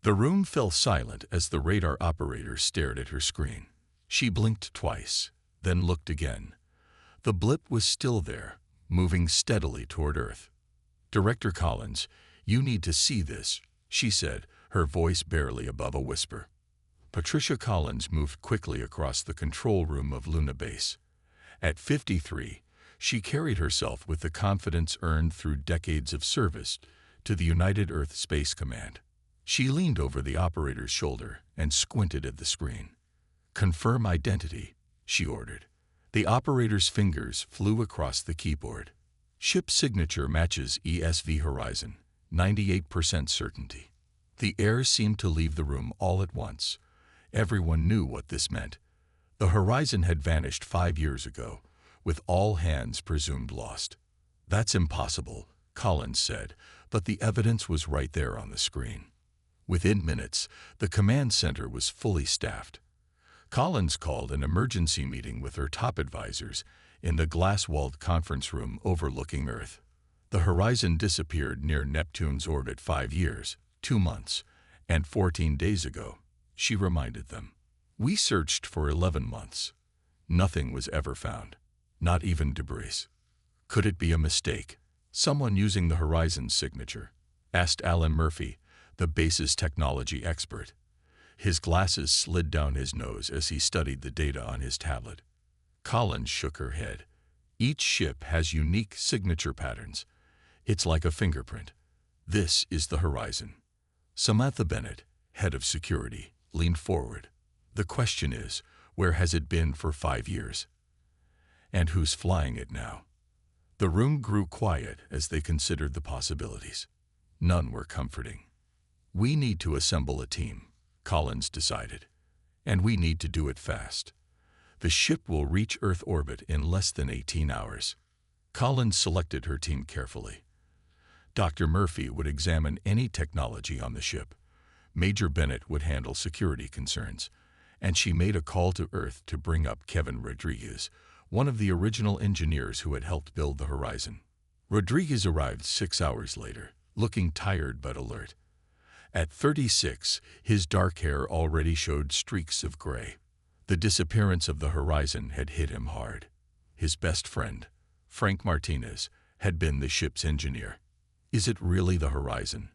The room fell silent as the radar operator stared at her screen. She blinked twice, then looked again. The blip was still there, moving steadily toward Earth. "Director Collins, you need to see this," she said, her voice barely above a whisper. Patricia Collins moved quickly across the control room of Luna Base. At 53, she carried herself with the confidence earned through decades of service to the United Earth Space Command. She leaned over the operator's shoulder and squinted at the screen. "Confirm identity," she ordered. The operator's fingers flew across the keyboard. "Ship signature matches ESV Horizon, 98% certainty." The air seemed to leave the room all at once. Everyone knew what this meant. The Horizon had vanished 5 years ago, with all hands presumed lost. "That's impossible," Collins said, but the evidence was right there on the screen. Within minutes, the command center was fully staffed. Collins called an emergency meeting with her top advisors in the glass-walled conference room overlooking Earth. The Horizon disappeared near Neptune's orbit 5 years, 2 months, and 14 days ago, she reminded them. "We searched for 11 months. Nothing was ever found, not even debris." "Could it be a mistake? Someone using the Horizon's signature?" asked Alan Murphy, the base's technology expert. His glasses slid down his nose as he studied the data on his tablet. Collins shook her head. "Each ship has unique signature patterns. It's like a fingerprint. This is the Horizon." Samantha Bennett, head of security, leaned forward. "The question is, where has it been for 5 years? And who's flying it now?" The room grew quiet as they considered the possibilities. None were comforting. "We need to assemble a team," Collins decided. "And we need to do it fast. The ship will reach Earth orbit in less than 18 hours. Collins selected her team carefully. Dr. Murphy would examine any technology on the ship. Major Bennett would handle security concerns, and she made a call to Earth to bring up Kevin Rodriguez, one of the original engineers who had helped build the Horizon. Rodriguez arrived 6 hours later, looking tired but alert. At 36, his dark hair already showed streaks of gray. The disappearance of the Horizon had hit him hard. His best friend, Frank Martinez, had been the ship's engineer. "Is it really the Horizon?"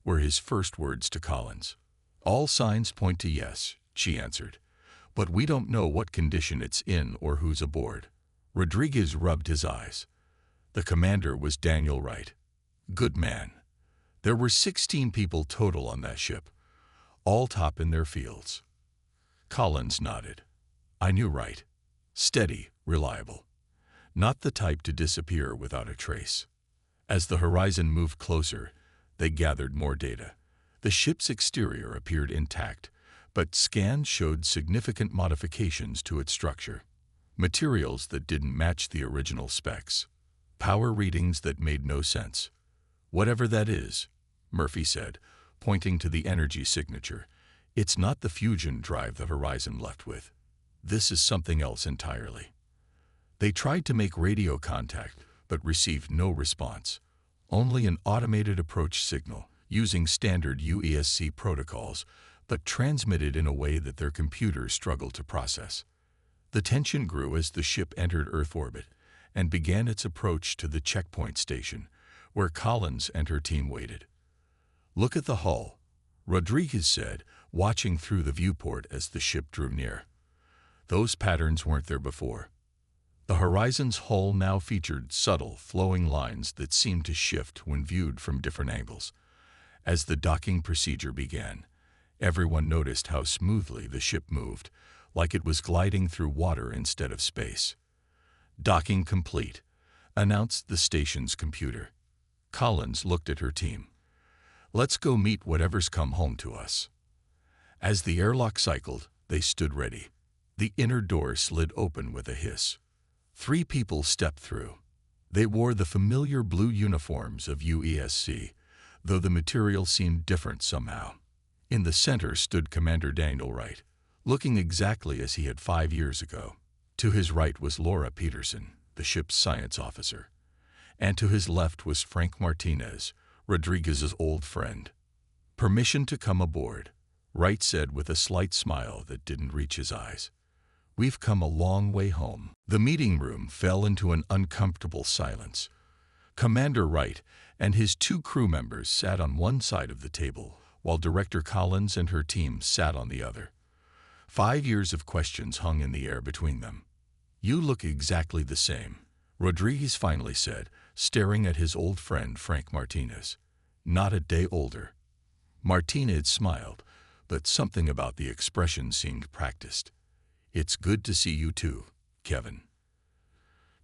were his first words to Collins. "All signs point to yes," she answered. "But we don't know what condition it's in or who's aboard." Rodriguez rubbed his eyes. The commander was Daniel Wright. Good man. There were 16 people total on that ship, all top in their fields. Collins nodded. "I knew Wright. Steady, reliable. Not the type to disappear without a trace." As the Horizon moved closer, they gathered more data. The ship's exterior appeared intact, but scans showed significant modifications to its structure. Materials that didn't match the original specs. Power readings that made no sense. "Whatever that is," Murphy said, pointing to the energy signature, "it's not the fusion drive the Horizon left with. This is something else entirely." They tried to make radio contact, but received no response. Only an automated approach signal, using standard UESC protocols, but transmitted in a way that their computers struggled to process. The tension grew as the ship entered Earth orbit and began its approach to the checkpoint station, where Collins and her team waited. "Look at the hull," Rodriguez said, watching through the viewport as the ship drew near. Those patterns weren't there before. The Horizon's hull now featured subtle, flowing lines that seemed to shift when viewed from different angles. As the docking procedure began, everyone noticed how smoothly the ship moved, like it was gliding through water instead of space. "Docking complete," announced the station's computer. Collins looked at her team. "Let's go meet whatever's come home to us." As the airlock cycled, they stood ready. The inner door slid open with a hiss. 3 people stepped through. They wore the familiar blue uniforms of UESC, though the material seemed different somehow. In the center stood Commander Daniel Wright, looking exactly as he had 5 years ago. To his right was Laura Peterson, the ship's science officer. And to his left was Frank Martinez, Rodriguez's old friend. "Permission to come aboard," Wright said with a slight smile that didn't reach his eyes. "We've come a long way home." The meeting room fell into an uncomfortable silence. Commander Wright and his two crew members sat on one side of the table, while Director Collins and her team sat on the other. 5 years of questions hung in the air between them. "You look exactly the same," Rodriguez finally said, staring at his old friend Frank Martinez. "Not a day older." Martinez smiled, but something about the expression seemed practiced. "It's good to see you too, Kevin."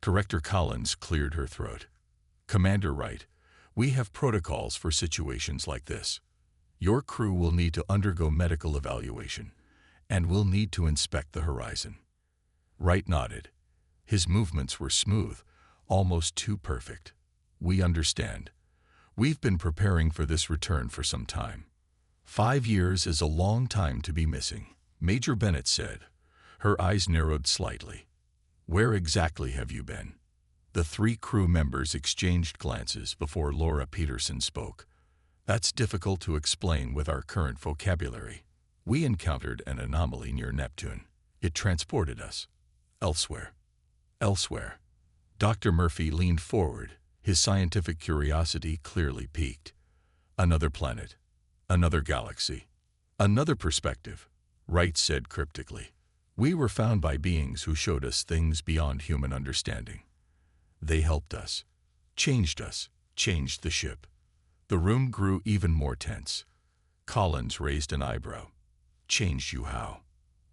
Director Collins cleared her throat. "Commander Wright, we have protocols for situations like this. Your crew will need to undergo medical evaluation, and will need to inspect the horizon." Wright nodded. His movements were smooth, almost too perfect. "We understand. We've been preparing for this return for some time." 5 years is a long time to be missing," Major Bennett said. Her eyes narrowed slightly. "Where exactly have you been?" The 3 crew members exchanged glances before Laura Peterson spoke. "That's difficult to explain with our current vocabulary. We encountered an anomaly near Neptune. It transported us elsewhere." "Elsewhere?" Dr. Murphy leaned forward, his scientific curiosity clearly piqued. "Another planet, another galaxy, another perspective," Wright said cryptically. "We were found by beings who showed us things beyond human understanding. They helped us, changed the ship." The room grew even more tense. Collins raised an eyebrow. "Changed you how?"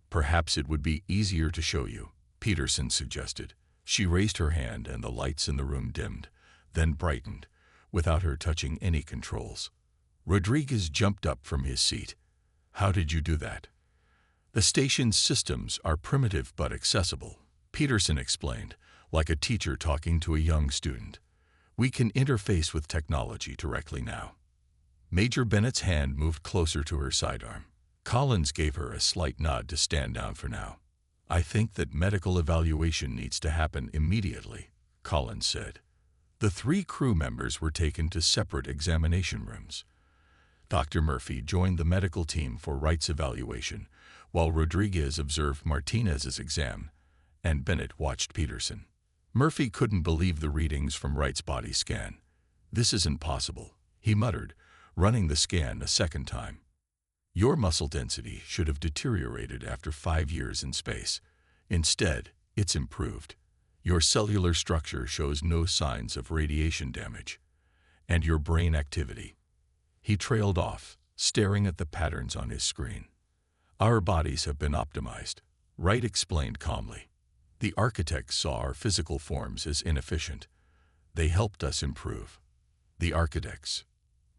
"Perhaps it would be easier to show you," Peterson suggested. She raised her hand and the lights in the room dimmed, then brightened, without her touching any controls. Rodriguez jumped up from his seat. "How did you do that?" "The station's systems are primitive but accessible," Peterson explained, like a teacher talking to a young student. "We can interface with technology directly now." Major Bennett's hand moved closer to her sidearm. Collins gave her a slight nod to stand down for now. "I think that medical evaluation needs to happen immediately," Collins said. The 3 crew members were taken to separate examination rooms. Dr. Murphy joined the medical team for Wright's evaluation, while Rodriguez observed Martinez's exam, and Bennett watched Peterson. Murphy couldn't believe the readings from Wright's body scan. "This isn't possible," he muttered, running the scan a second time. "Your muscle density should have deteriorated after 5 years in space. Instead, it's improved. Your cellular structure shows no signs of radiation damage. And your brain activity." He trailed off, staring at the patterns on his screen. "Our bodies have been optimized," Wright explained calmly. "The architects saw our physical forms as inefficient. They helped us improve." "The architects?"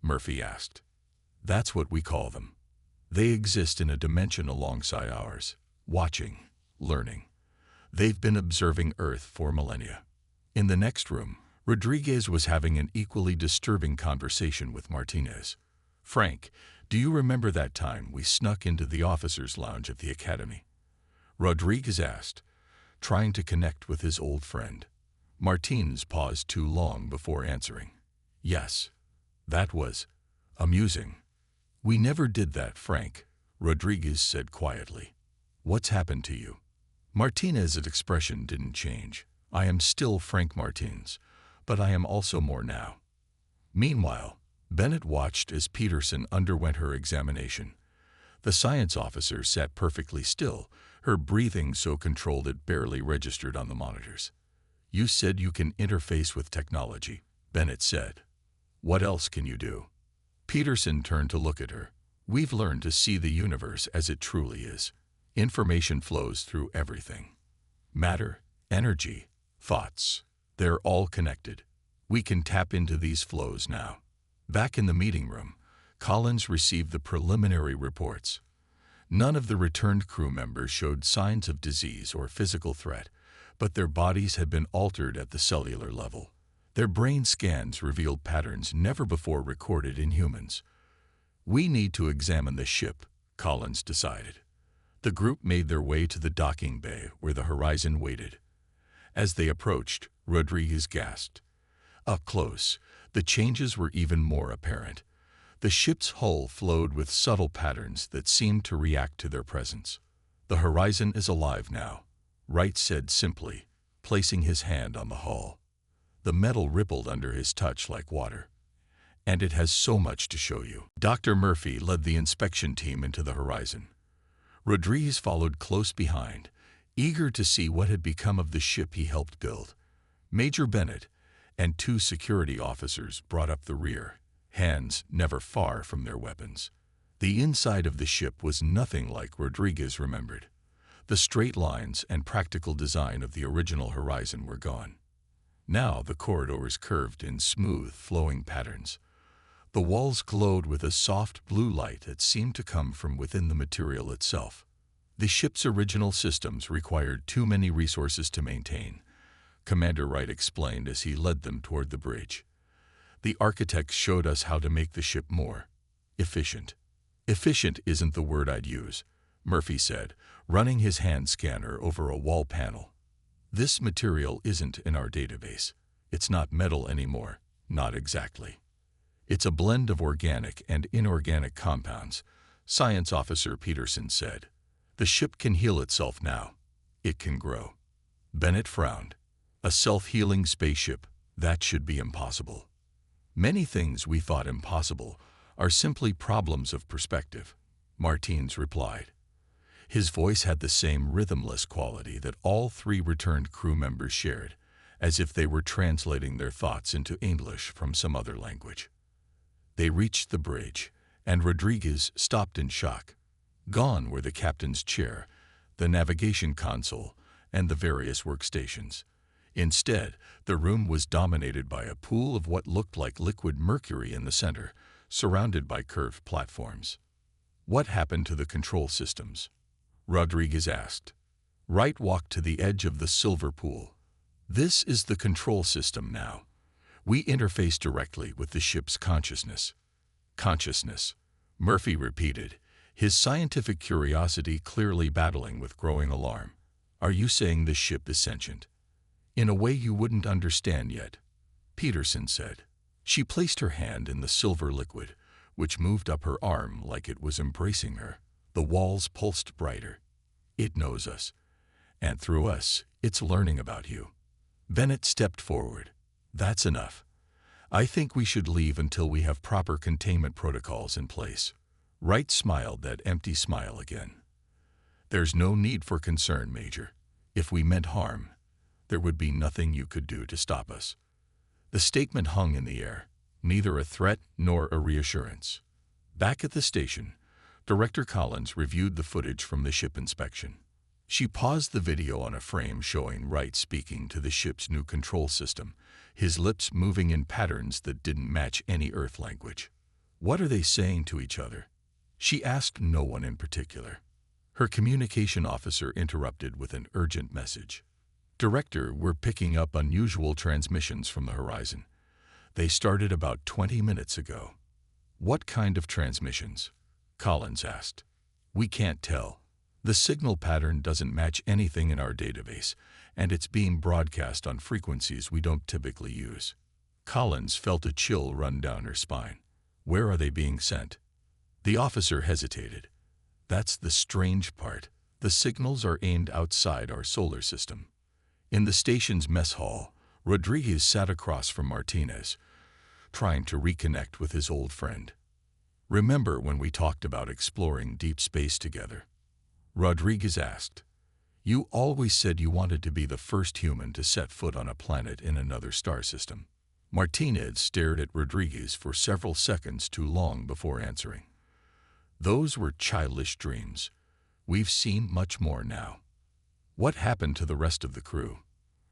Murphy asked. "That's what we call them. They exist in a dimension alongside ours, watching, learning. They've been observing Earth for millennia." In the next room, Rodriguez was having an equally disturbing conversation with Martinez. "Frank, do you remember that time we snuck into the officers' lounge at the Academy?" Rodriguez asked, trying to connect with his old friend. Martinez paused too long before answering. "Yes, that was amusing." "We never did that, Frank," Rodriguez said quietly. "What's happened to you?" Martinez's expression didn't change. "I am still Frank Martinez, but I am also more now." Meanwhile, Bennett watched as Peterson underwent her examination. The science officer sat perfectly still, her breathing so controlled it barely registered on the monitors. "You said you can interface with technology," Bennett said. "What else can you do?" Peterson turned to look at her. "We've learned to see the universe as it truly is. Information flows through everything. Matter, energy, thoughts. They're all connected. We can tap into these flows now." Back in the meeting room, Collins received the preliminary reports. None of the returned crew members showed signs of disease or physical threat, but their bodies had been altered at the cellular level. Their brain scans revealed patterns never before recorded in humans. "We need to examine the ship," Collins decided. The group made their way to the docking bay where the horizon waited. As they approached, Rodriguez gasped. Up close, the changes were even more apparent. The ship's hull flowed with subtle patterns that seemed to react to their presence. "The horizon is alive now," Wright said simply, placing his hand on the hull. The metal rippled under his touch like water. "And it has so much to show you." Dr. Murphy led the inspection team into the horizon. Rodriguez followed close behind, eager to see what had become of the ship he helped build. Major Bennett and 2 security officers brought up the rear, hands never far from their weapons. The inside of the ship was nothing like Rodriguez remembered. The straight lines and practical design of the original horizon were gone. Now the corridors curved in smooth, flowing patterns. The walls glowed with a soft blue light that seemed to come from within the material itself. The ship's original systems required too many resources to maintain, Commander Wright explained as he led them toward the bridge. "The architects showed us how to make the ship more efficient." "Efficient isn't the word I'd use," Murphy said, running his hand scanner over a wall panel. "This material isn't in our database. It's not metal anymore, not exactly. It's a blend of organic and inorganic compounds," Science Officer Peterson said. "The ship can heal itself now. It can grow." Bennett frowned. "A self-healing spaceship, that should be impossible." "Many things we thought impossible are simply problems of perspective," Martins replied. His voice had the same rhythmless quality that all 3 returned crew members shared, as if they were translating their thoughts into English from some other language. They reached the bridge, and Rodriguez stopped in shock. Gone were the captain's chair, the navigation console, and the various workstations. Instead, the room was dominated by a pool of what looked like liquid mercury in the center, surrounded by curved platforms. "What happened to the control systems?" Rodriguez asked. Wright walked to the edge of the silver pool. "This is the control system now. We interface directly with the ship's consciousness." "Consciousness," Murphy repeated, his scientific curiosity clearly battling with growing alarm. "Are you saying the ship is sentient?" "In a way you wouldn't understand yet," Peterson said. She placed her hand in the silver liquid, which moved up her arm like it was embracing her. The walls pulsed brighter. "It knows us. And through us, it's learning about you." Bennett stepped forward. "That's enough. I think we should leave until we have proper containment protocols in place." Wright smiled that empty smile again. "There's no need for concern, Major. If we meant harm, there would be nothing you could do to stop us." The statement hung in the air, neither a threat nor a reassurance. Back at the station, Director Collins reviewed the footage from the ship inspection. She paused the video on a frame showing Wright speaking to the ship's new control system, his lips moving in patterns that didn't match any Earth language. "What are they saying to each other?" She asked no one in particular. Her communication officer interrupted with an urgent message. "Director, we're picking up unusual transmissions from the horizon. They started about 20 minutes ago." "What kind of transmissions?" Collins asked. "We can't tell. The signal pattern doesn't match anything in our database, and it's being broadcast on frequencies we don't typically use." Collins felt a chill run down her spine. "Where are they being sent?" The officer hesitated. "That's the strange part. The signals are aimed outside our solar system." In the station's mess hall, Rodriguez sat across from Martinez, trying to reconnect with his old friend. "Remember when we talked about exploring deep space together?" Rodriguez asked. "You always said you wanted to be the first human to set foot on a planet in another star system." Martinez stared at Rodriguez for several seconds too long before answering. "Those were childish dreams. We've seen much more now." "What happened to the rest of the crew?"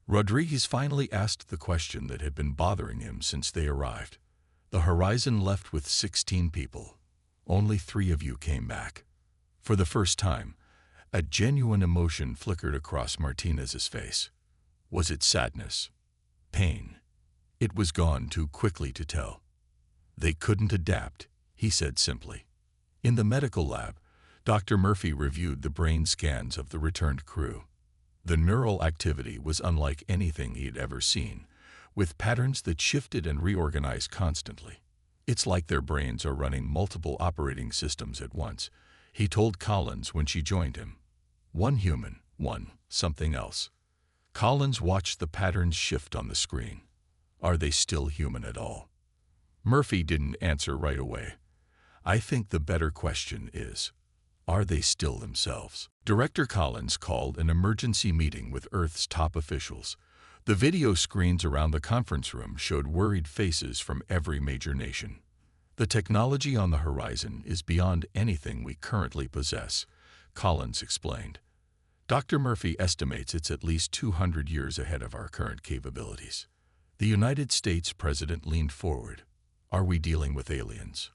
Rodriguez finally asked the question that had been bothering him since they arrived. "The horizon left with 16 people. Only 3 of you came back." For the first time, a genuine emotion flickered across Martinez's face. Was it sadness? Pain? It was gone too quickly to tell. "They couldn't adapt," he said simply. In the medical lab, Dr. Murphy reviewed the brain scans of the returned crew. The neural activity was unlike anything he had ever seen, with patterns that shifted and reorganized constantly. It's like their brains are running multiple operating systems at once, he told Collins when she joined him. One human, one something else. Collins watched the patterns shift on the screen. Are they still human at all? Murphy didn't answer right away. I think the better question is, are they still themselves? Director Collins called an emergency meeting with Earth's top officials. The video screens around the conference room showed worried faces from every major nation. The technology on the horizon is beyond anything we currently possess, Collins explained. Dr. Murphy estimates it's at least 200 years ahead of our current capabilities. The United States president leaned forward. Are we dealing with aliens?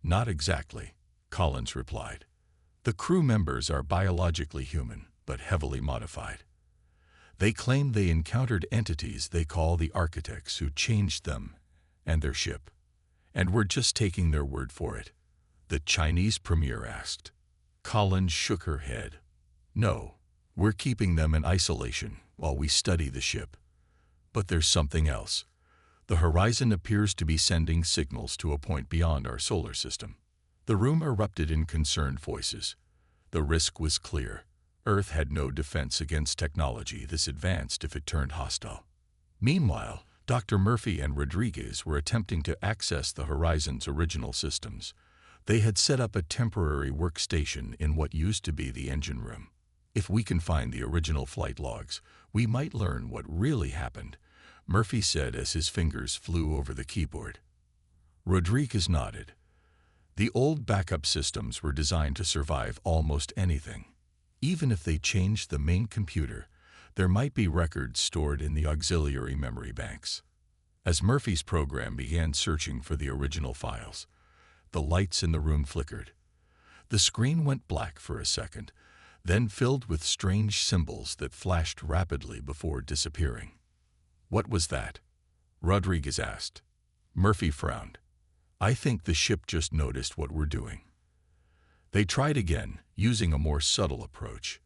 Not exactly, Collins replied. The crew members are biologically human, but heavily modified. They claim they encountered entities they call the architects who changed them and their ship. And we're just taking their word for it, the Chinese premier asked. Collins shook her head. No, we're keeping them in isolation while we study the ship. But there's something else. The horizon appears to be sending signals to a point beyond our solar system. The room erupted in concerned voices. The risk was clear. Earth had no defense against technology this advanced if it turned hostile. Meanwhile, Dr. Murphy and Rodriguez were attempting to access the horizon's original systems. They had set up a temporary workstation in what used to be the engine room. If we can find the original flight logs, we might learn what really happened, Murphy said as his fingers flew over the keyboard. Rodriguez nodded. The old backup systems were designed to survive almost anything. Even if they changed the main computer, there might be records stored in the auxiliary memory banks. As Murphy's program began searching for the original files, the lights in the room flickered. The screen went black for a second, then filled with strange symbols that flashed rapidly before disappearing. What was that? Rodriguez asked. Murphy frowned. I think the ship just noticed what we're doing. They tried again, using a more subtle approach.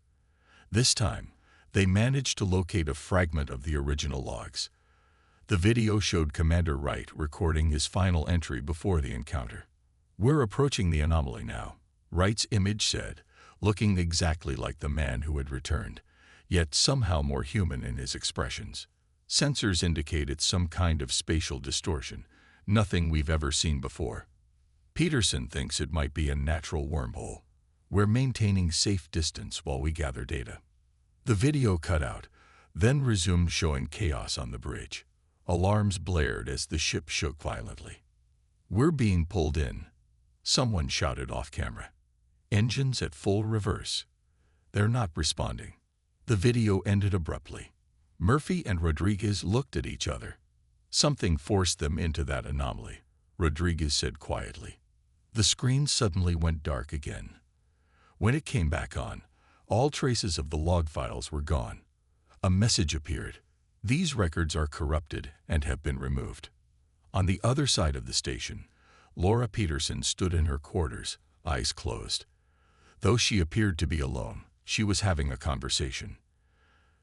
This time, they managed to locate a fragment of the original logs. The video showed Commander Wright recording his final entry before the encounter. We're approaching the anomaly now, Wright's image said, looking exactly like the man who had returned, yet somehow more human in his expressions. Sensors indicated some kind of spatial distortion, nothing we've ever seen before. Peterson thinks it might be a natural wormhole. We're maintaining safe distance while we gather data. The video cut out, then resumed showing chaos on the bridge. Alarms blared as the ship shook violently. We're being pulled in, someone shouted off camera. Engines at full reverse. They're not responding. The video ended abruptly. Murphy and Rodriguez looked at each other. Something forced them into that anomaly, Rodriguez said quietly. The screen suddenly went dark again. When it came back on, all traces of the log files were gone. A message appeared. These records are corrupted and have been removed. On the other side of the station, Laura Peterson stood in her quarters, eyes closed. Though she appeared to be alone, she was having a conversation.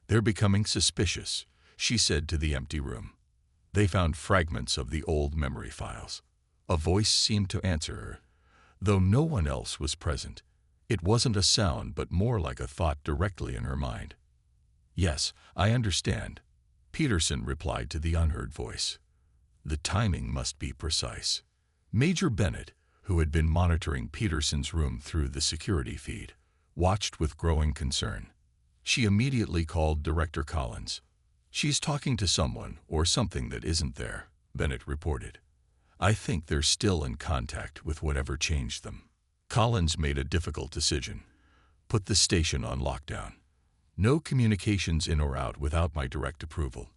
They're becoming suspicious, she said to the empty room. They found fragments of the old memory files. A voice seemed to answer her, though no one else was present. It wasn't a sound, but more like a thought directly in her mind. Yes, I understand, Peterson replied to the unheard voice. The timing must be precise. Major Bennett, who had been monitoring Peterson's room through the security feed, watched with growing concern. She immediately called Director Collins. She's talking to someone or something that isn't there, Bennett reported. I think they're still in contact with whatever changed them. Collins made a difficult decision. Put the station on lockdown. No communications in or out without my direct approval.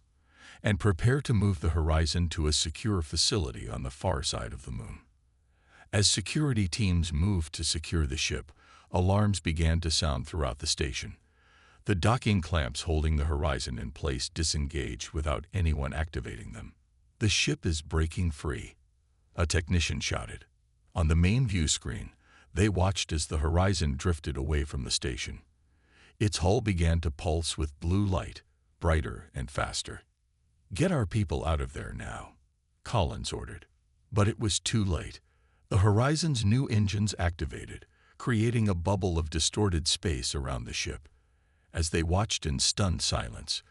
And prepare to move the horizon to a secure facility on the far side of the moon. As security teams moved to secure the ship, alarms began to sound throughout the station. The docking clamps holding the horizon in place disengaged without anyone activating them. The ship is breaking free, a technician shouted. On the main view screen, they watched as the horizon drifted away from the station. Its hull began to pulse with blue light, brighter and faster. Get our people out of there now, Collins ordered. But it was too late. The Horizon's new engines activated, creating a bubble of distorted space around the ship. As they watched in stunned silence,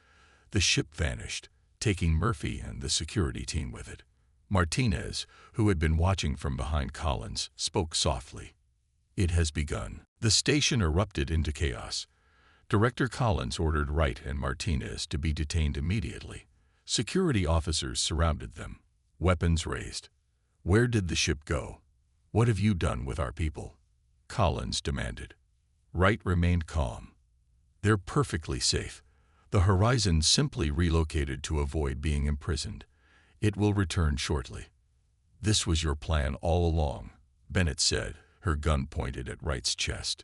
the ship vanished, taking Murphy and the security team with it. Martinez, who had been watching from behind Collins, spoke softly. "It has begun." The station erupted into chaos. Director Collins ordered Wright and Martinez to be detained immediately. Security officers surrounded them, weapons raised. "Where did the ship go? What have you done with our people?" Collins demanded. Wright remained calm. "They're perfectly safe. The Horizon simply relocated to avoid being imprisoned. It will return shortly." "This was your plan all along," Bennett said, her gun pointed at Wright's chest.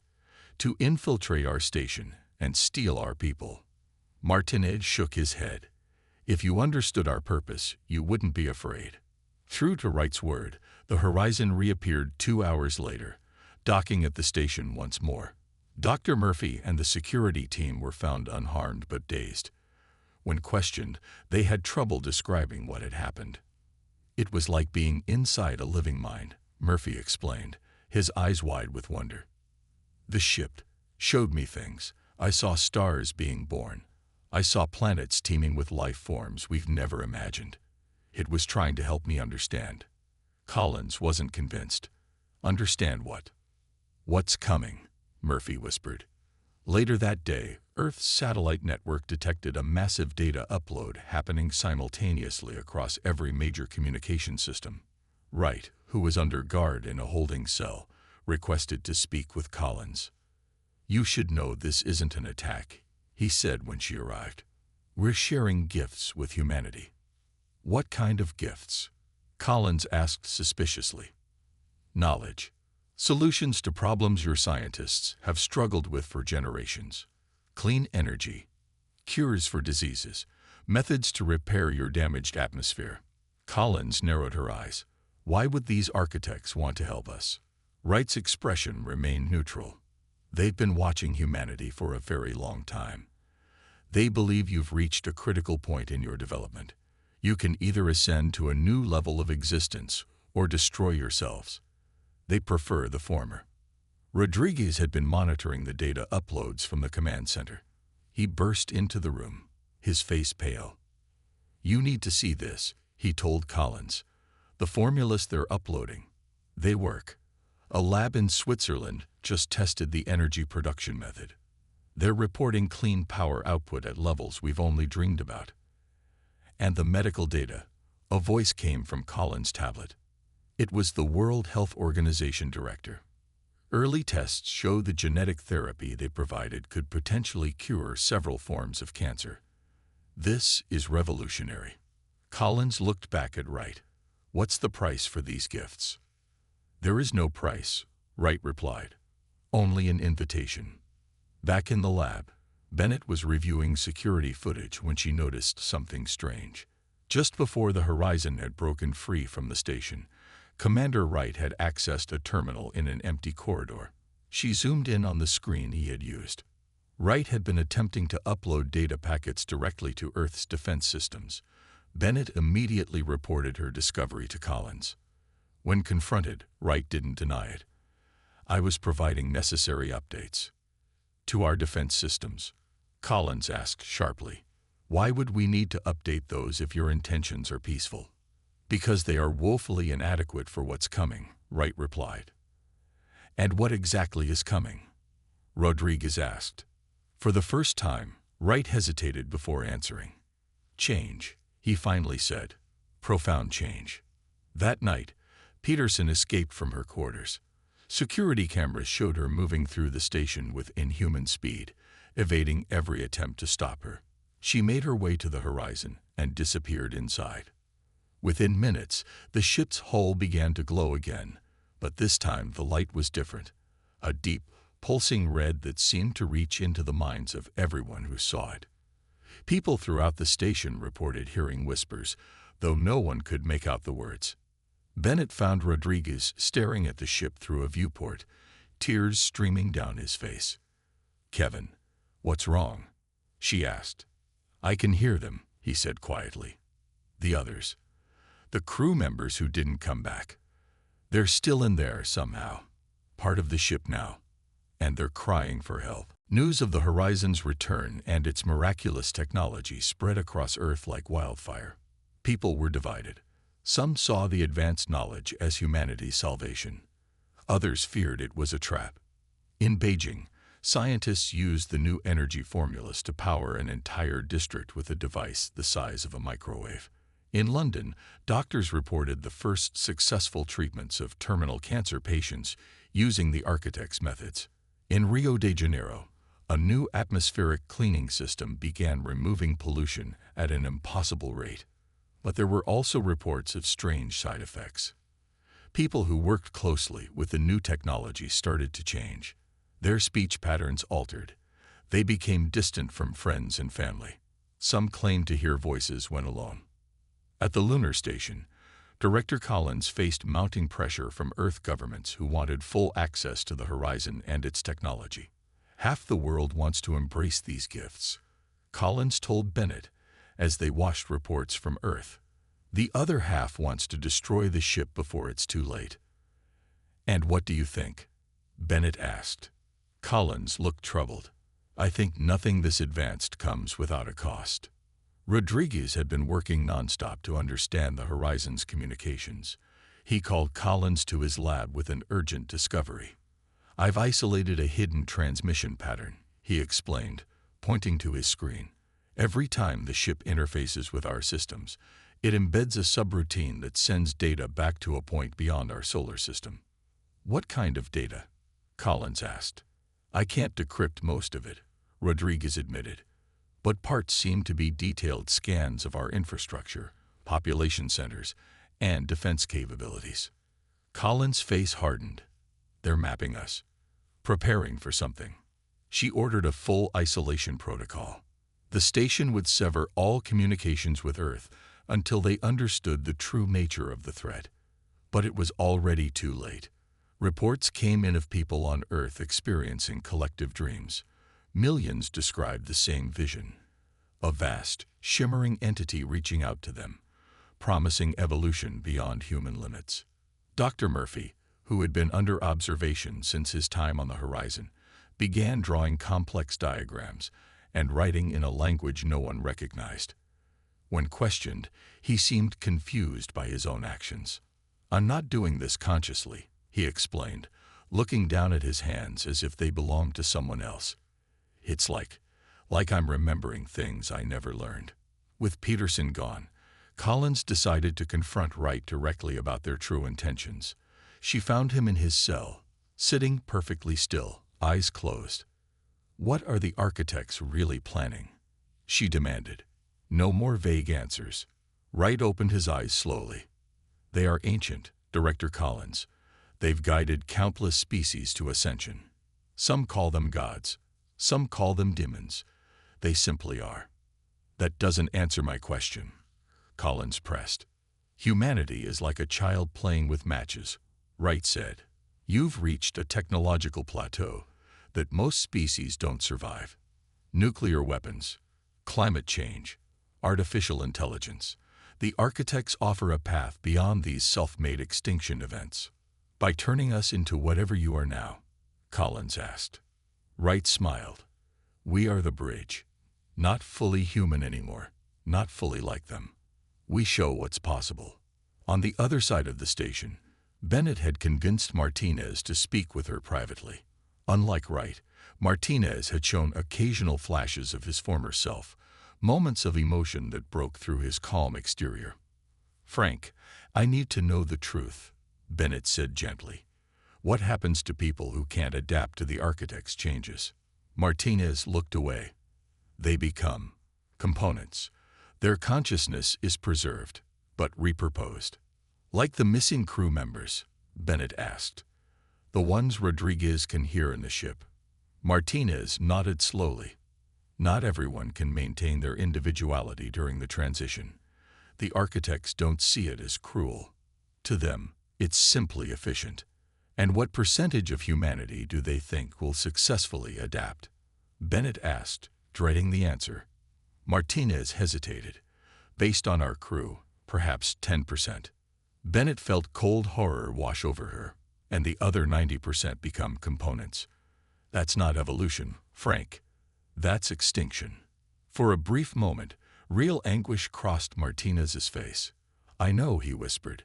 "To infiltrate our station and steal our people." Martinez shook his head. "If you understood our purpose, you wouldn't be afraid." True to Wright's word, the Horizon reappeared 2 hours later, docking at the station once more. Dr. Murphy and the security team were found unharmed but dazed. When questioned, they had trouble describing what had happened. "It was like being inside a living mind," Murphy explained, his eyes wide with wonder. "The ship showed me things. I saw stars being born. I saw planets teeming with life forms we've never imagined. It was trying to help me understand." Collins wasn't convinced. "Understand what?" "What's coming," Murphy whispered. Later that day, Earth's satellite network detected a massive data upload happening simultaneously across every major communication system. Wright, who was under guard in a holding cell, requested to speak with Collins. "You should know this isn't an attack," he said when she arrived. "We're sharing gifts with humanity." "What kind of gifts?" Collins asked suspiciously. "Knowledge. Solutions to problems your scientists have struggled with for generations. Clean energy. Cures for diseases. Methods to repair your damaged atmosphere." Collins narrowed her eyes. "Why would these architects want to help us?" Wright's expression remained neutral. "They've been watching humanity for a very long time. They believe you've reached a critical point in your development. You can either ascend to a new level of existence or destroy yourselves. They prefer the former." Rodriguez had been monitoring the data uploads from the command center. He burst into the room, his face pale. "You need to see this," he told Collins. "The formulas they're uploading. They work. A lab in Switzerland just tested the energy production method. They're reporting clean power output at levels we've only dreamed about." "And the medical data," a voice came from Collins' tablet. It was the World Health Organization director. "Early tests show the genetic therapy they provided could potentially cure several forms of cancer. This is revolutionary." Collins looked back at Wright. "What's the price for these gifts?" "There is no price," Wright replied. "Only an invitation." Back in the lab, Bennett was reviewing security footage when she noticed something strange. Just before the Horizon had broken free from the station, Commander Wright had accessed a terminal in an empty corridor. She zoomed in on the screen he had used. Wright had been attempting to upload data packets directly to Earth's defense systems. Bennett immediately reported her discovery to Collins. When confronted, Wright didn't deny it. "I was providing necessary updates." "To our defense systems?" Collins asked sharply. "Why would we need to update those if your intentions are peaceful?" "Because they are woefully inadequate for what's coming," Wright replied. "And what exactly is coming?" Rodriguez asked. For the first time, Wright hesitated before answering. "Change," he finally said. "Profound change." That night, Peterson escaped from her quarters. Security cameras showed her moving through the station with inhuman speed, evading every attempt to stop her. She made her way to the Horizon and disappeared inside. Within minutes, the ship's hull began to glow again, but this time the light was different, a deep, pulsing red that seemed to reach into the minds of everyone who saw it. People throughout the station reported hearing whispers, though no one could make out the words. Bennett found Rodriguez staring at the ship through a viewport, tears streaming down his face. "Kevin, what's wrong?" she asked. "I can hear them," he said quietly. "The others. The crew members who didn't come back. They're still in there somehow, part of the ship now, and they're crying for help. News of the Horizon's return and its miraculous technology spread across Earth like wildfire. People were divided. Some saw the advanced knowledge as humanity's salvation. Others feared it was a trap. In Beijing, scientists used the new energy formulas to power an entire district with a device the size of a microwave. In London, doctors reported the first successful treatments of terminal cancer patients using the architect's methods. In Rio de Janeiro, a new atmospheric cleaning system began removing pollution at an impossible rate. But there were also reports of strange side effects. People who worked closely with the new technology started to change. Their speech patterns altered. They became distant from friends and family. Some claimed to hear voices when alone. At the lunar station, Director Collins faced mounting pressure from Earth governments who wanted full access to the Horizon and its technology. Half the world wants to embrace these gifts, Collins told Bennett as they watched reports from Earth. The other half wants to destroy the ship before it's too late. And what do you think? Bennett asked. Collins looked troubled. I think nothing this advanced comes without a cost. Rodriguez had been working nonstop to understand the Horizon's communications. He called Collins to his lab with an urgent discovery. I've isolated a hidden transmission pattern, he explained, pointing to his screen. Every time the ship interfaces with our systems, it embeds a subroutine that sends data back to a point beyond our solar system. What kind of data? Collins asked. I can't decrypt most of it, Rodriguez admitted, but parts seem to be detailed scans of our infrastructure, population centers, and defense capabilities. Collins' face hardened. They're mapping us, preparing for something. She ordered a full isolation protocol. The station would sever all communications with Earth until they understood the true nature of the threat. But it was already too late. Reports came in of people on Earth experiencing collective dreams. Millions described the same vision. A vast, shimmering entity reaching out to them, promising evolution beyond human limits. Dr. Murphy, who had been under observation since his time on the Horizon, began drawing complex diagrams and writing in a language no one recognized. When questioned, he seemed confused by his own actions. I'm not doing this consciously, he explained, looking down at his hands as if they belonged to someone else. It's like I'm remembering things I never learned. With Peterson gone, Collins decided to confront Wright directly about their true intentions. She found him in his cell, sitting perfectly still, eyes closed. What are the architects really planning? She demanded. No more vague answers. Wright opened his eyes slowly. They are ancient, Director Collins. They've guided countless species to ascension. Some call them gods. Some call them demons. They simply are. That doesn't answer my question, Collins pressed. Humanity is like a child playing with matches, Wright said. You've reached a technological plateau that most species don't survive. Nuclear weapons, climate change, artificial intelligence. The architects offer a path beyond these self-made extinction events. By turning us into whatever you are now, Collins asked. Wright smiled. We are the bridge. Not fully human anymore, not fully like them. We show what's possible. On the other side of the station, Bennett had convinced Martinez to speak with her privately. Unlike Wright, Martinez had shown occasional flashes of his former self, moments of emotion that broke through his calm exterior. Frank, I need to know the truth, Bennett said gently. What happens to people who can't adapt to the architect's changes? Martinez looked away. They become components. Their consciousness is preserved, but repurposed. Like the missing crew members, Bennett asked. The ones Rodriguez can hear in the ship. Martinez nodded slowly. Not everyone can maintain their individuality during the transition. The architects don't see it as cruel. To them, it's simply efficient. And what percentage of humanity do they think will successfully adapt? Bennett asked, dreading the answer. Martinez hesitated. Based on our crew, perhaps 10%. Bennett felt cold horror wash over her, and the other 90% become components. That's not evolution, Frank. That's extinction. For a brief moment, real anguish crossed Martinez's face. I know, he whispered.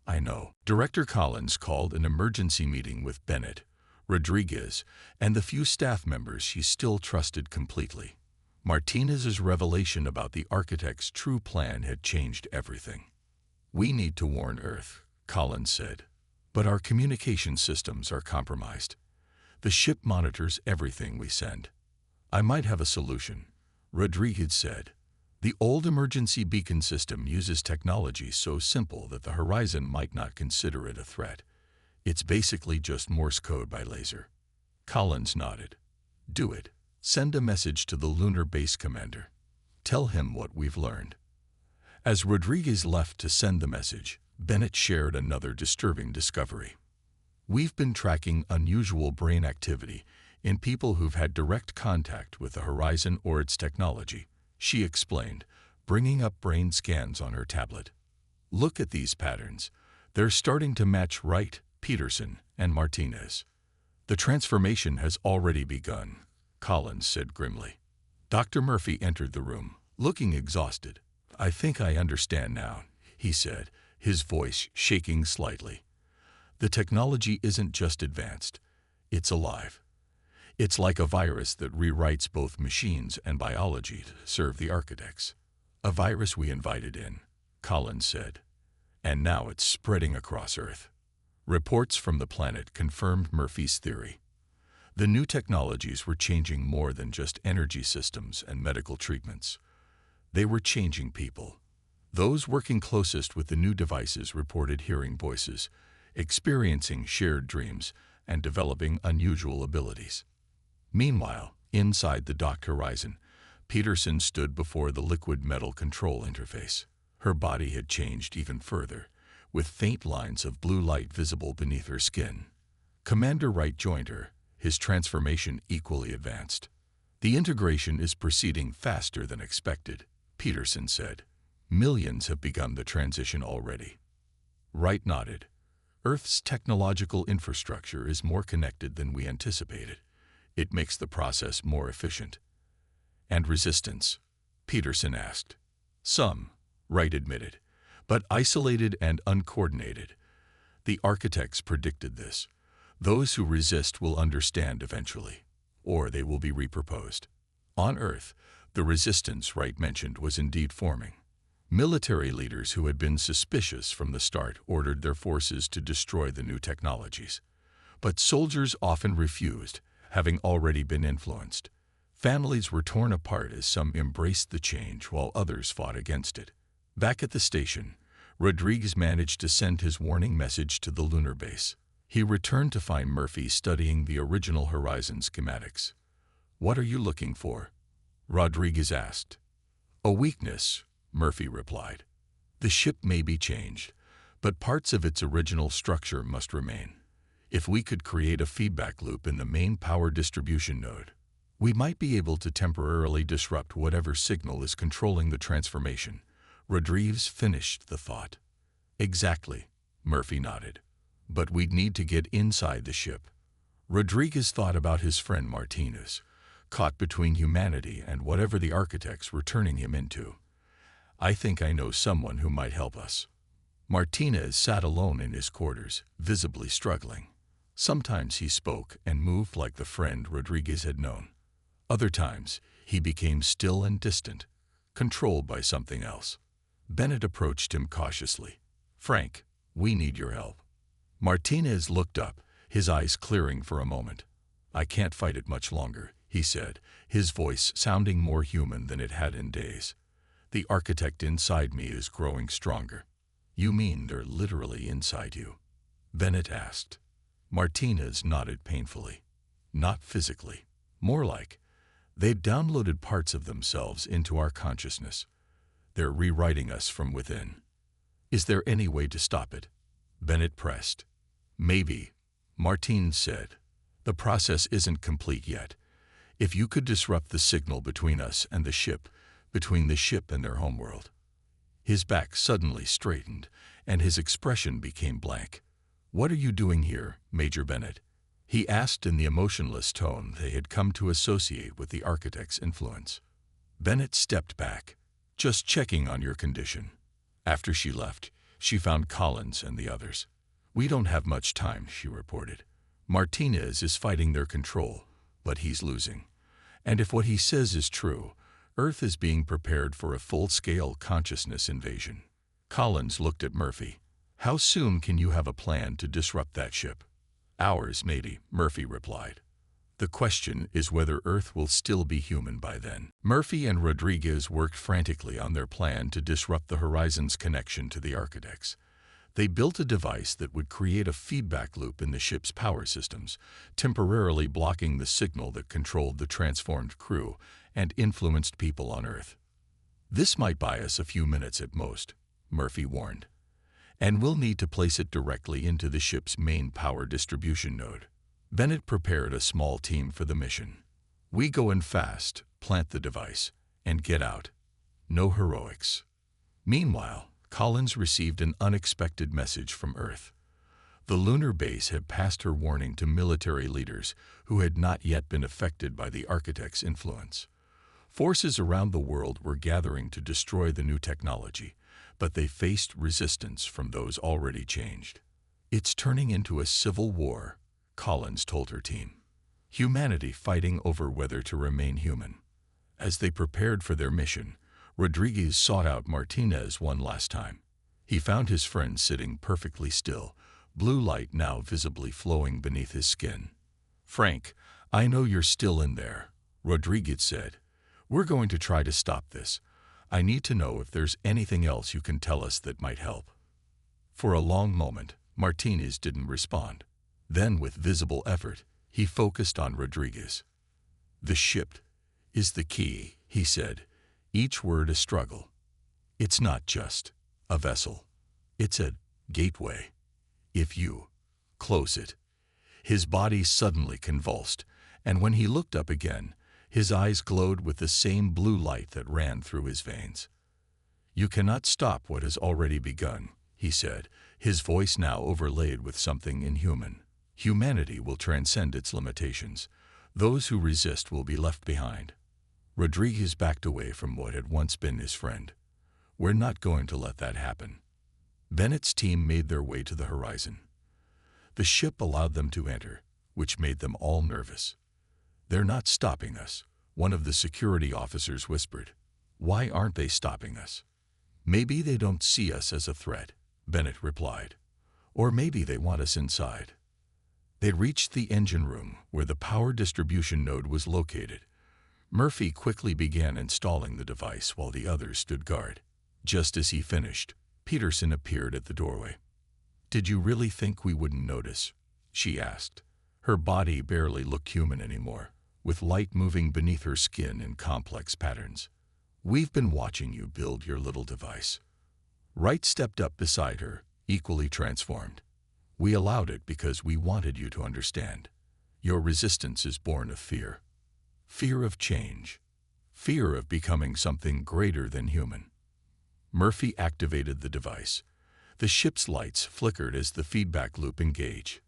I know. Director Collins called an emergency meeting with Bennett, Rodriguez, and the few staff members she still trusted completely. Martinez's revelation about the architect's true plan had changed everything. We need to warn Earth, Collins said. But our communication systems are compromised. The ship monitors everything we send. I might have a solution, Rodriguez said. The old emergency beacon system uses technology so simple that the Horizon might not consider it a threat. It's basically just Morse code by laser. Collins nodded. Do it. Send a message to the lunar base commander. Tell him what we've learned. As Rodriguez left to send the message, Bennett shared another disturbing discovery. We've been tracking unusual brain activity in people who've had direct contact with the Horizon or its technology, she explained, bringing up brain scans on her tablet. Look at these patterns. They're starting to match Wright, Peterson, and Martinez. The transformation has already begun, Collins said grimly. Dr. Murphy entered the room, looking exhausted. I think I understand now, he said, his voice shaking slightly. The technology isn't just advanced, it's alive. It's like a virus that rewrites both machines and biology to serve the architects. A virus we invited in, Collins said. And now it's spreading across Earth. Reports from the planet confirmed Murphy's theory. The new technologies were changing more than just energy systems and medical treatments. They were changing people. Those working closest with the new devices reported hearing voices, experiencing shared dreams, and developing unusual abilities. Meanwhile, inside the docked Horizon, Peterson stood before the liquid metal control interface. Her body had changed even further, with faint lines of blue light visible beneath her skin. Commander Wright joined her, his transformation equally advanced. The integration is proceeding faster than expected, Peterson said. Millions have begun the transition already. Wright nodded. Earth's technological infrastructure is more connected than we anticipated. It makes the process more efficient. And resistance? Peterson asked. Some, Wright admitted, but isolated and uncoordinated. The architects predicted this. Those who resist will understand eventually, or they will be reproposed. On Earth, the resistance Wright mentioned was indeed forming. Military leaders who had been suspicious from the start ordered their forces to destroy the new technologies. But soldiers often refused, having already been influenced. Families were torn apart as some embraced the change while others fought against it. Back at the station, Rodriguez managed to send his warning message to the lunar base. He returned to find Murphy studying the original Horizon schematics. What are you looking for? Rodriguez asked. A weakness, Murphy replied. The ship may be changed, but parts of its original structure must remain. If we could create a feedback loop in the main power distribution node, we might be able to temporarily disrupt whatever signal is controlling the transformation. Rodriguez finished the thought. Exactly, Murphy nodded. But we'd need to get inside the ship. Rodriguez thought about his friend Martinez, caught between humanity and whatever the architects were turning him into. I think I know someone who might help us. Martinez sat alone in his quarters, visibly struggling. Sometimes he spoke and moved like the friend Rodriguez had known. Other times, he became still and distant, controlled by something else. Bennett approached him cautiously. Frank, we need your help. Martinez looked up, his eyes clearing for a moment. I can't fight it much longer, he said, his voice sounding more human than it had in days. The architect inside me is growing stronger. You mean they're literally inside you? Bennett asked. Martinez nodded painfully. Not physically. More like, they've downloaded parts of themselves into our consciousness. They're rewriting us from within. Is there any way to stop it? Bennett pressed. Maybe, Martinez said. The process isn't complete yet. If you could disrupt the signal between us and the ship, between the ship and their homeworld. His back suddenly straightened, and his expression became blank. "What are you doing here, Major Bennett?" he asked in the emotionless tone they had come to associate with the architect's influence. Bennett stepped back. "Just checking on your condition." After she left, she found Collins and the others. "We don't have much time," she reported. "Martinez is fighting their control, but he's losing. And if what he says is true, Earth is being prepared for a full-scale consciousness invasion." Collins looked at Murphy. "How soon can you have a plan to disrupt that ship?" "Hours, maybe," Murphy replied. "The question is whether Earth will still be human by then." Murphy and Rodriguez worked frantically on their plan to disrupt the Horizon's connection to the architects. They built a device that would create a feedback loop in the ship's power systems, temporarily blocking the signal that controlled the transformed crew and influenced people on Earth. "This might buy us a few minutes at most," Murphy warned. "And we'll need to place it directly into the ship's main power distribution node." Bennett prepared a small team for the mission. "We go in fast, plant the device, and get out. No heroics." Meanwhile, Collins received an unexpected message from Earth. The lunar base had passed her warning to military leaders who had not yet been affected by the architect's influence. Forces around the world were gathering to destroy the new technology, but they faced resistance from those already changed. "It's turning into a civil war," Collins told her team. "Humanity fighting over whether to remain human." As they prepared for their mission, Rodriguez sought out Martinez one last time. He found his friend sitting perfectly still, blue light now visibly flowing beneath his skin. "Frank, I know you're still in there," Rodriguez said. "We're going to try to stop this. I need to know if there's anything else you can tell us that might help." For a long moment, Martinez didn't respond. Then, with visible effort, he focused on Rodriguez. "The ship is the key," he said, each word a struggle. "It's not just a vessel. It's a gateway. If you close it." His body suddenly convulsed, and when he looked up again, his eyes glowed with the same blue light that ran through his veins. "You cannot stop what has already begun," he said, his voice now overlaid with something inhuman. "Humanity will transcend its limitations. Those who resist will be left behind." Rodriguez backed away from what had once been his friend. "We're not going to let that happen." Bennett's team made their way to the horizon. The ship allowed them to enter, which made them all nervous. "They're not stopping us," one of the security officers whispered. "Why aren't they stopping us?" "Maybe they don't see us as a threat," Bennett replied. "Or maybe they want us inside." They reached the engine room, where the power distribution node was located. Murphy quickly began installing the device while the others stood guard. Just as he finished, Peterson appeared at the doorway. "Did you really think we wouldn't notice?" she asked. Her body barely looked human anymore, with light moving beneath her skin in complex patterns. "We've been watching you build your little device." Wright stepped up beside her, equally transformed. "We allowed it because we wanted you to understand. Your resistance is born of fear. Fear of change. Fear of becoming something greater than human." Murphy activated the device. The ship's lights flickered as the feedback loop engaged.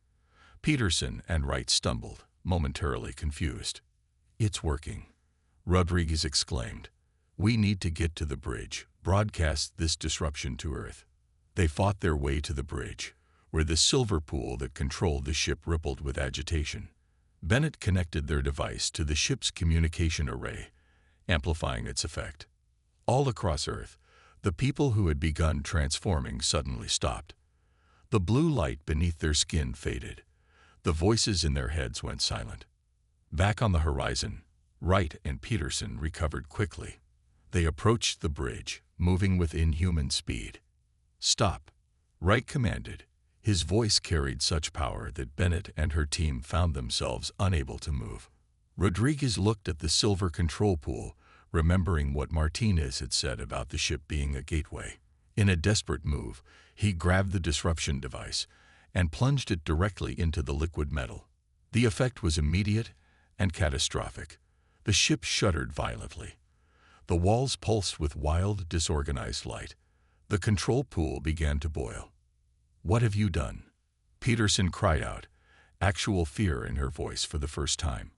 Peterson and Wright stumbled, momentarily confused. "It's working," Rodriguez exclaimed. "We need to get to the bridge, broadcast this disruption to Earth." They fought their way to the bridge, where the silver pool that controlled the ship rippled with agitation. Bennett connected their device to the ship's communication array, amplifying its effect. All across Earth, the people who had begun transforming suddenly stopped. The blue light beneath their skin faded. The voices in their heads went silent. Back on the horizon, Wright and Peterson recovered quickly. They approached the bridge, moving with inhuman speed. "Stop," Wright commanded. His voice carried such power that Bennett and her team found themselves unable to move. Rodriguez looked at the silver control pool, remembering what Martinez had said about the ship being a gateway. In a desperate move, he grabbed the disruption device and plunged it directly into the liquid metal. The effect was immediate and catastrophic. The ship shuddered violently. The walls pulsed with wild, disorganized light. The control pool began to boil. "What have you done?" Peterson cried out, actual fear in her voice for the first time.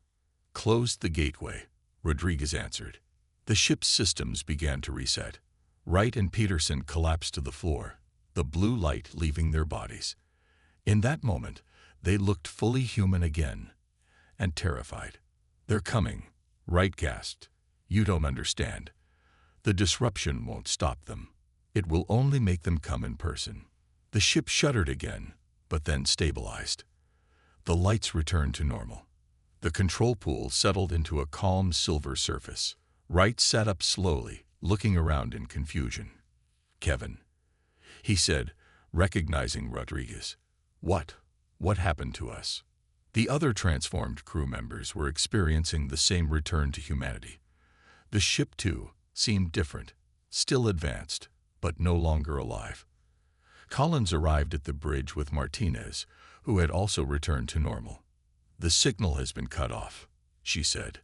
"Closed the gateway," Rodriguez answered. The ship's systems began to reset. Wright and Peterson collapsed to the floor, the blue light leaving their bodies. In that moment, they looked fully human again, and terrified. "They're coming," Wright gasped. "You don't understand. The disruption won't stop them. It will only make them come in person." The ship shuddered again, but then stabilized. The lights returned to normal. The control pool settled into a calm silver surface. Wright sat up slowly, looking around in confusion. "Kevin," he said, recognizing Rodriguez. What happened to us?" The other transformed crew members were experiencing the same return to humanity. The ship, too, seemed different, still advanced, but no longer alive. Collins arrived at the bridge with Martinez, who had also returned to normal. "The signal has been cut off," she said.